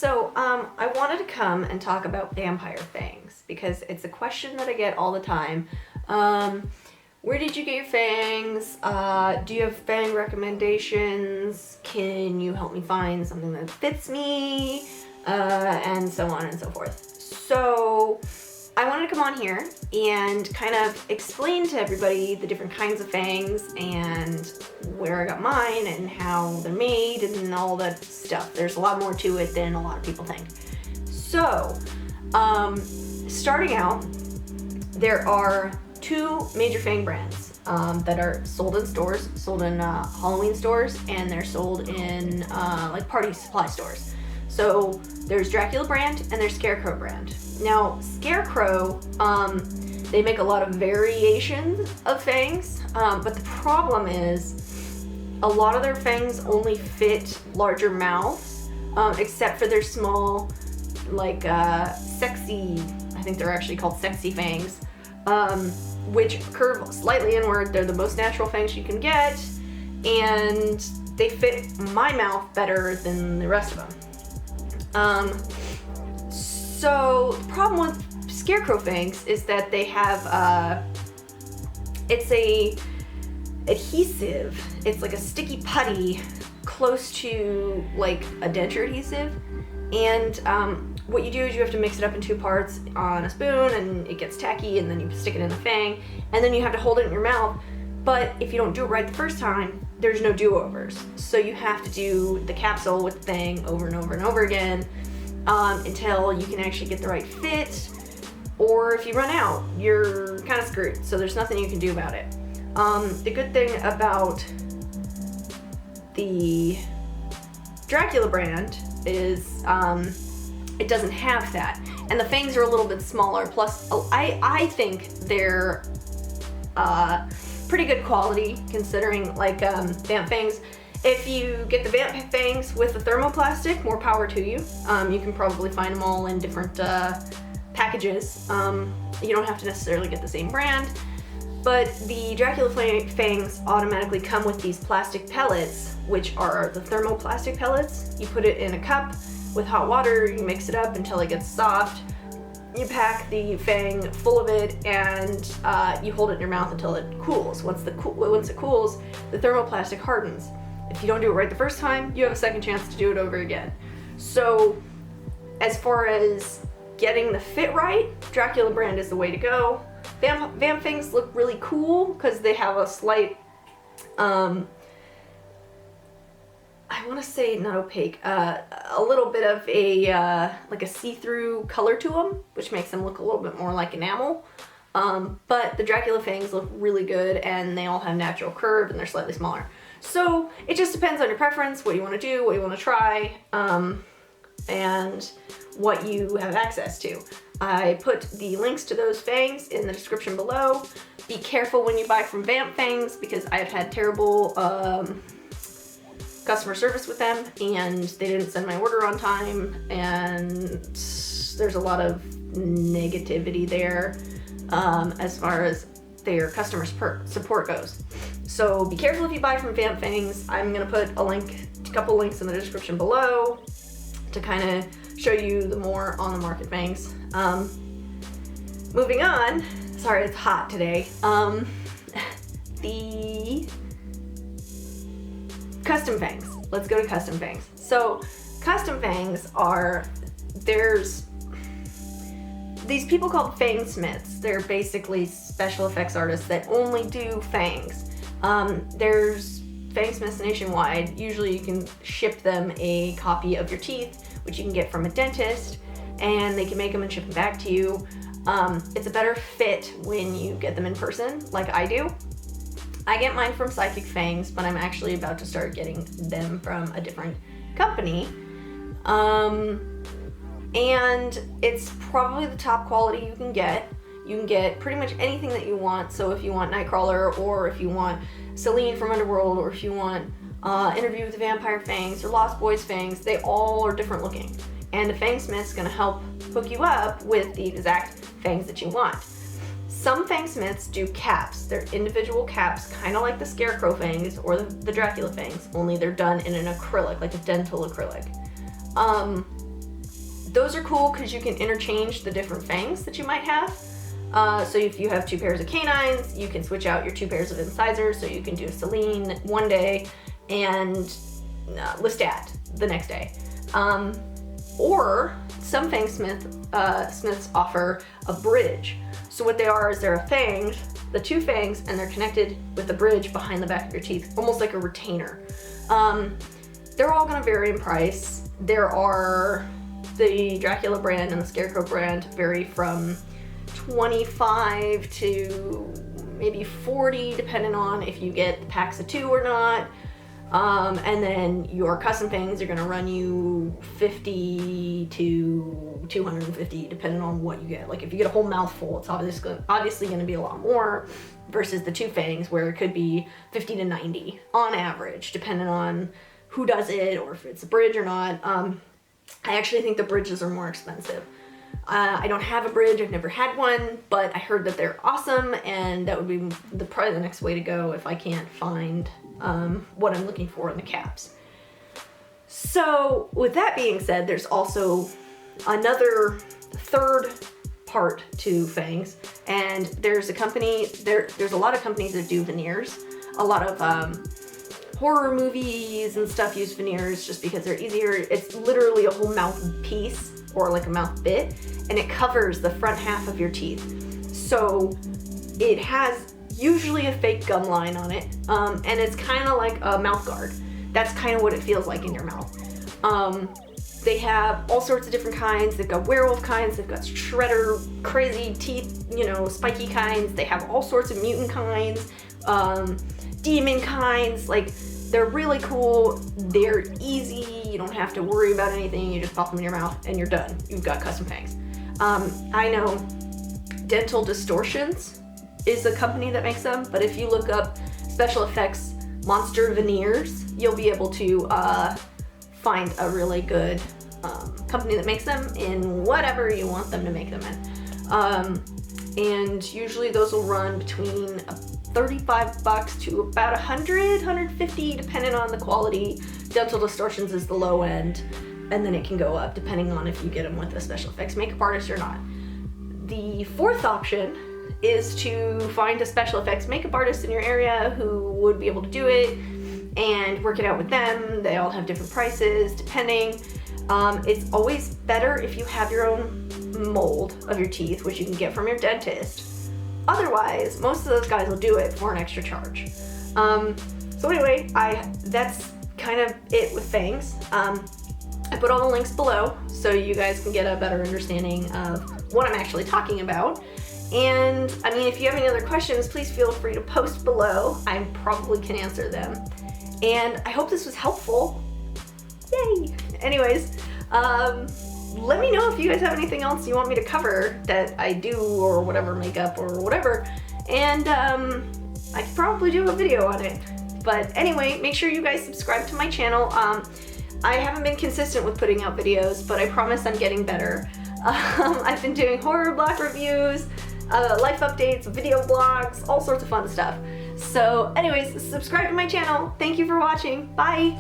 I wanted to come and talk about vampire fangs because it's a question that I get all the time. Where did you get your fangs? Do you have fang recommendations? Can you help me find something that fits me? And so on and so forth. So I wanted to come on here and kind of explain to everybody the different kinds of fangs and where I got mine and how they're made and all that stuff. There's a lot more to it than a lot of people think. So, starting out, there are two major fang brands that are sold in stores, sold in Halloween stores, and they're sold in like party supply stores. So there's Dracula brand and there's Scarecrow brand. Now, Scarecrow, they make a lot of variations of fangs, but the problem is a lot of their fangs only fit larger mouths, except for their small, like, sexy, I think they're actually called sexy fangs, which curve slightly inward. They're the most natural fangs you can get, and they fit my mouth better than the rest of them. So the problem with Scarecrow fangs is that they have, it's a adhesive. It's like a sticky putty close to like a denture adhesive. And what you do is you have to mix it up in two parts on a spoon and it gets tacky, and then you stick it in a fang, and then you have to hold it in your mouth. But if you don't do it right the first time, there's no do-overs. So you have to do the capsule with the fang over and over and over again until you can actually get the right fit. Or if you run out, you're kind of screwed. So there's nothing you can do about it. The good thing about the Dracula brand is it doesn't have that. And the fangs are a little bit smaller. Plus, I think they're pretty good quality considering, like, vamp fangs. If you get the vamp fangs with the thermoplastic, more power to you. You can probably find them all in different packages. You don't have to necessarily get the same brand, but the Dracula fangs automatically come with these plastic pellets, which are the thermoplastic pellets. You put it in a cup with hot water, you mix it up until it gets soft. You pack the fang full of it, and you hold it in your mouth until it cools. Once it cools, the thermoplastic hardens. If you don't do it right the first time, you have a second chance to do it over again. So, as far as getting the fit right, Dracula brand is the way to go. Vamp fangs look really cool because they have a slight, I want to say not opaque, a little bit of a like a see-through color to them, which makes them look a little bit more like enamel. But the Dracula fangs look really good, and they all have natural curve, and they're slightly smaller. So it just depends on your preference, what you want to do, what you want to try, and what you have access to. I put the links to those fangs in the description below. Be careful when you buy from Vamp Fangs because I've had terrible customer service with them, and they didn't send my order on time, and there's a lot of negativity there as far as their customer support goes. So be careful if you buy from Vamp Fangs. I'm going to put a couple links in the description below to kind of show you the more on the market fangs. Moving on, sorry it's hot today, the custom fangs. Let's go to custom fangs. So custom fangs there's these people called Fangsmiths. They're basically special effects artists that only do fangs. There's Fangsmiths nationwide. Usually you can ship them a copy of your teeth, which you can get from a dentist, and they can make them and ship them back to you. It's a better fit when you get them in person, like I do. I get mine from Psychic Fangs, but I'm actually about to start getting them from a different company. And it's probably the top quality you can get. You can get pretty much anything that you want. So if you want Nightcrawler, or if you want Celine from Underworld, or if you want Interview with the Vampire Fangs or Lost Boys Fangs, they all are different looking. And the Fangsmith's gonna help hook you up with the exact fangs that you want. Some Fangsmiths do caps. They're individual caps, kind of like the Scarecrow fangs or the Dracula fangs, only they're done in an acrylic, like a dental acrylic. Those are cool because you can interchange the different fangs that you might have. So if you have 2 pairs of canines, you can switch out your 2 pairs of incisors, so you can do Celine one day and Lestat the next day. Or some Fangsmiths offer a bridge. So what they are is they're a fang, the 2 fangs, and they're connected with a bridge behind the back of your teeth, almost like a retainer. They're all gonna vary in price. There are the Dracula brand and the Scarecrow brand vary from $25 to maybe $40, depending on if you get packs of 2 or not. And then your custom fangs are gonna run you $50 to $250, depending on what you get. Like if you get a whole mouthful, it's obviously gonna be a lot more versus the 2 fangs, where it could be $50 to $90 on average, depending on who does it or if it's a bridge or not. I actually think the bridges are more expensive. I don't have a bridge, I've never had one, but I heard that they're awesome, and that would be probably the next way to go if I can't find what I'm looking for in the caps. So with that being said, there's also another third part to fangs, and there's a company, there's a lot of companies that do veneers. A lot of horror movies and stuff use veneers just because they're easier. It's literally a whole mouth piece, or like a mouth bit, and it covers the front half of your teeth. So it has usually a fake gum line on it, and it's kind of like a mouth guard. That's kind of what it feels like in your mouth. They have all sorts of different kinds. They've got werewolf kinds, they've got shredder, crazy teeth, you know, spiky kinds. They have all sorts of mutant kinds, demon kinds. Like, they're really cool, they're easy, you don't have to worry about anything, you just pop them in your mouth and you're done. You've got custom fangs. I know Dental Distortions is a company that makes them, but if you look up Special Effects Monster Veneers, you'll be able to find a really good company that makes them in whatever you want them to make them in. And usually those will run between $35 to about $100, $150, depending on the quality. Dental Distortions is the low end, and then it can go up depending on if you get them with a special effects makeup artist or not. The 4th option is to find a special effects makeup artist in your area who would be able to do it and work it out with them. They all have different prices depending. It's always better if you have your own mold of your teeth, which you can get from your dentist. Otherwise, most of those guys will do it for an extra charge. So anyway, that's kind of it with fangs. I put all the links below so you guys can get a better understanding of what I'm actually talking about. And I mean, if you have any other questions, please feel free to post below. I probably can answer them. And I hope this was helpful. Yay! Anyways, let me know if you guys have anything else you want me to cover that I do, or whatever, makeup or whatever, and I could probably do a video on it. But anyway, make sure you guys subscribe to my channel. I haven't been consistent with putting out videos, but I promise I'm getting better. I've been doing horror block reviews, life updates, video blogs, all sorts of fun stuff. So anyways, subscribe to my channel. Thank you for watching. Bye!